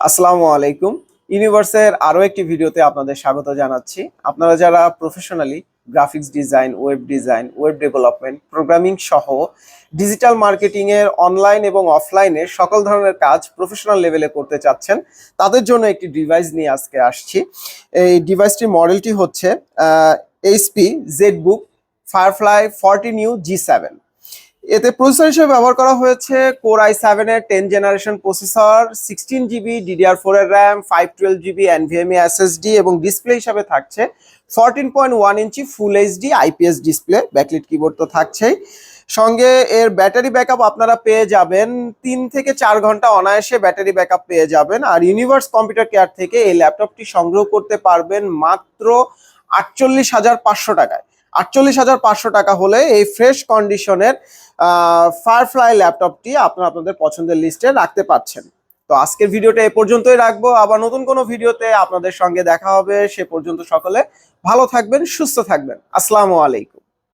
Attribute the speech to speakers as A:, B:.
A: আসসালামু আলাইকুম। ইউনিভার্সের আরো একটি ভিডিওতে আপনাদের স্বাগত জানাচ্ছি। আপনারা যারা professionally graphics design, web development, programming সহ ডিজিটাল মার্কেটিং এর অনলাইন এবং অফলাইনের সকল ধরনের কাজ প্রফেশনাল লেভেলে করতে চাচ্ছেন, তাদের জন্য একটি ডিভাইস নিয়ে আজকে আসছি। এই ডিভাইসটির মডেলটি হচ্ছে HP ZBook firefly 40 new G7। এতে প্রসেসর হিসেবে ব্যবহার করা হয়েছে কোর i7 এর 10 জেনারেশন প্রসেসর, 16 জিবি DDR4 এর র্যাম, 512 জিবি NVMe SSD এবং ডিসপ্লে হিসাবে থাকছে 14.1 inch full HD IPS display. Backlit keyboard তো থাকছেই, সঙ্গে এর ব্যাটারি ব্যাকআপ আপনারা পেয়ে যাবেন 3 থেকে 4 ঘন্টা অনায়াসে ব্যাটারি ব্যাকআপ পেয়ে যাবেন। আর ইউনিভার্স কম্পিউটার কেয়ার থেকে এই ল্যাপটপটি সংগ্রহ করতে পারবেন মাত্র 48,500 টাকায়। 48,500 টাকা হলে এই ফ্রেশ কন্ডিশনের ফায়ারফ্লাই ল্যাপটপটি আপনারা আপনাদের পছন্দের লিস্টে রাখতে পারছেন। তো আজকের ভিডিওটা এ পর্যন্তই রাখবো, আবার নতুন কোনো ভিডিওতে আপনাদের সঙ্গে দেখা হবে। সে পর্যন্ত সকলে ভালো থাকবেন, সুস্থ থাকবেন। আসসালামু আলাইকুম।